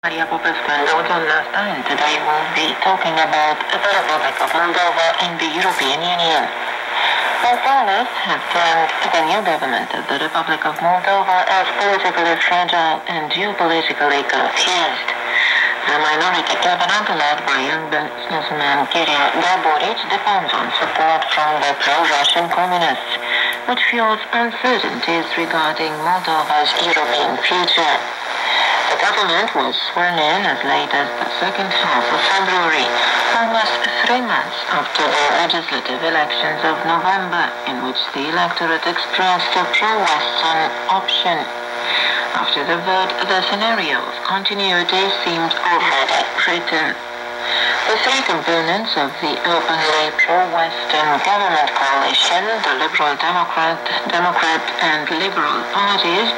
Maria Popescu and John Nasta, and today we'll be talking about the Republic of Moldova in the European Union. Moldovians have termed the new government of the Republic of Moldova as politically fragile and geopolitically confused. The minority cabinet led by young businessman Kirill Gaboric depends on support from the pro-Russian communists, which fuels uncertainties regarding Moldova's European future. The government was sworn in as late as the second half of February, almost 3 months after the legislative elections of November, in which the electorate expressed a pro-Western option. After the vote, the scenario of continuity seemed already written. The three components of the openly pro-Western government coalition, the Liberal Democrat and Liberal parties,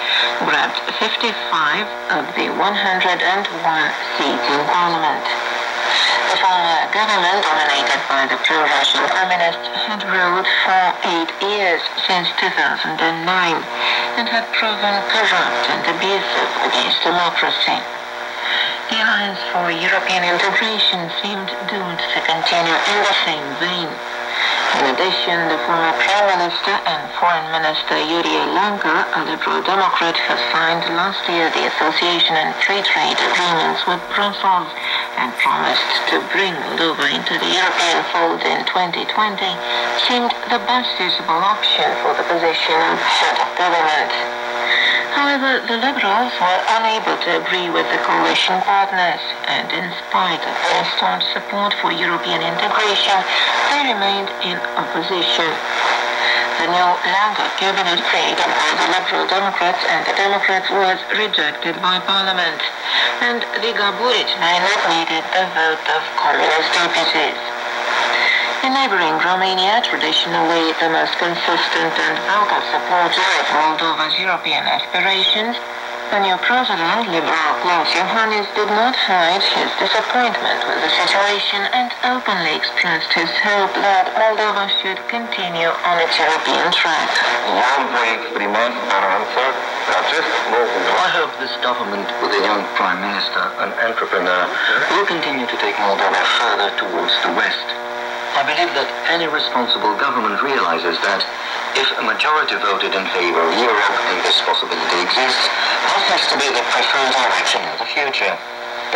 grabbed 55 of the 101 seats in parliament. The former government, dominated by the pro-Russian communists, had ruled for 8 years since 2009 and had proven corrupt and abusive against democracy. The Alliance for European Integration seemed doomed to continue in the same vein. In addition, the former Prime Minister and Foreign Minister Yuri Lenka, a Liberal Democrat, has signed last year the association and free trade agreements with Brussels and promised to bring Moldova into the European fold in 2020, seemed the best suitable option for the position of head of government. However, the Liberals were unable to agree with the coalition partners, and in spite of their staunch support for European integration, they remained in opposition. The new Lenka cabinet created by the Liberal Democrats and the Democrats was rejected by Parliament, and the Gaboric lineup needed the vote of communist deputies. In neighboring Romania, traditionally the most consistent and vocal supporter of Moldova's European aspirations, the new president, Liberal Klaus Iohannis, did not hide his disappointment with the situation and openly expressed his hope that Moldova should continue on its European track. I hope this government, with a young prime minister, an entrepreneur, will continue to take Moldova further towards the West. I believe that any responsible government realizes that if a majority voted in favor of Europe, and this possibility exists, that has to be the preferred direction of the future.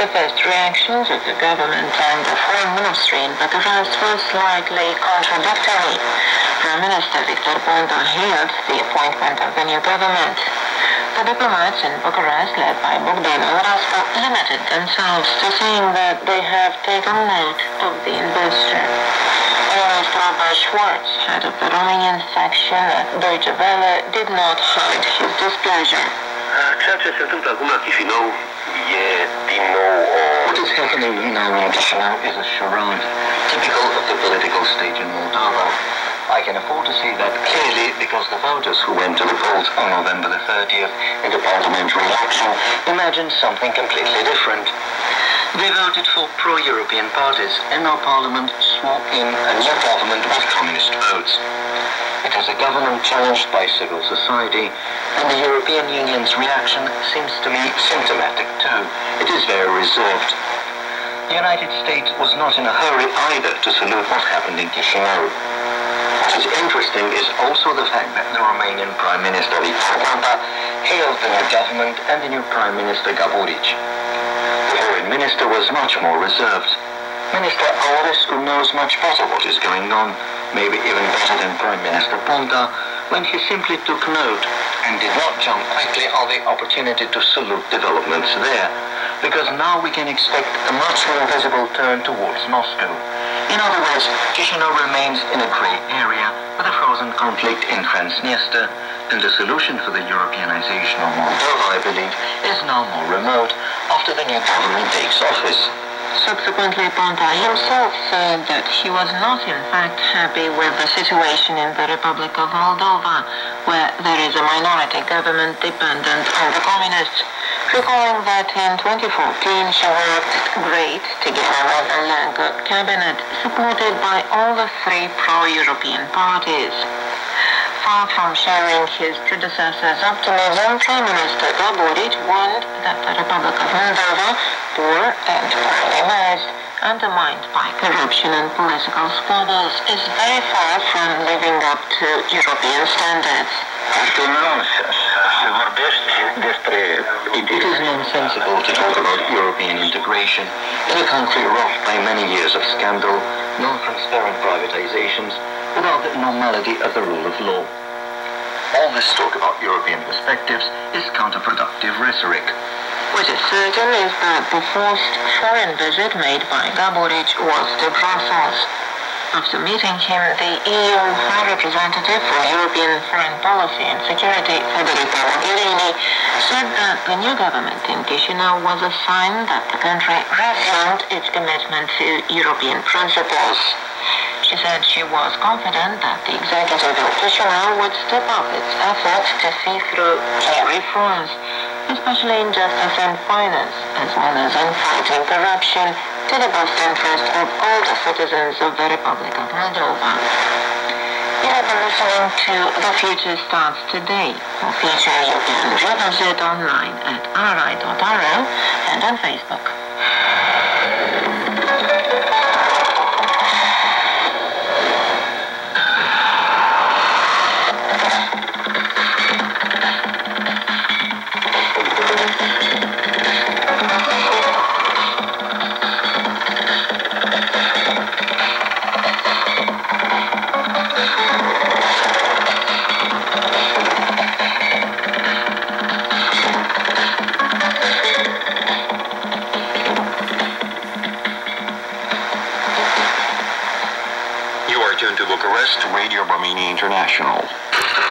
The first reactions of the government and the foreign ministry in Bucharest were slightly contradictory. Prime Minister Victor Ponta hailed the appointment of the new government. The diplomats in Bucharest, led by Bogdan Orascu, limited themselves to saying that they have taken note of the investor. Robert Schwartz, head of the Romanian section at Deutsche Welle, did not hide his displeasure. What is happening now in Chișinău is a charade, typical of the political stage in Moldova. I can afford to say that clearly because the voters who went to the polls on November the 30th in the parliamentary election imagined something completely different. They voted for pro-European parties, and our parliament swore in a new government with communist votes. It is a government challenged by civil society, and the European Union's reaction seems to me symptomatic too. It is very reserved. The United States was not in a hurry either to salute what happened in Chișinău. What is interesting is also the fact that the Romanian Prime Minister Victor Ponta hailed the new government and the new Prime Minister Gaboric. The Foreign Minister was much more reserved. Minister Aurescu knows much better what is going on, maybe even better than Prime Minister Ponta, when he simply took note and did not jump quickly on the opportunity to salute developments there, because now we can expect a much more visible turn towards Moscow. In other words, Chișinău remains in a grey area with a frozen conflict in Transnistria, and the solution for the Europeanization of Moldova, I believe, is now more remote after the new government takes office. Subsequently, Ponta himself said that he was not in fact happy with the situation in the Republic of Moldova, where there is a minority government dependent on the communists, recalling that in 2014 she worked great together with the Lenka cabinet, supported by all the three pro-European parties. far from sharing his predecessor's optimism, Prime Minister Gaboric warned that the Republic of Moldova, poor and poorly managed, undermined by corruption and political squabbles, is very far from living up to European standards. It is nonsensical to talk about European integration in a country rocked by many years of scandal, non-transparent privatizations, without the normality of the rule of law. All this talk about European perspectives is counterproductive rhetoric. What is certain is that the first foreign visit made by Gaboric was to Brussels. After meeting him, the EU High Representative for European Foreign Policy and Security, Federica Mogherini, said that the new government in Chisinau was a sign that the country resumed its commitment to European principles. She said she was confident that the executive in Chisinau would step up its efforts to see through key reforms, especially in justice and finance, as well as in fighting corruption, to the best interest of all the citizens of the Republic of Moldova. You have been listening to The Future Starts Today, a feature you can revisit online at rri.ro and on Facebook. You are tuned to Bucharest Radio Romania International.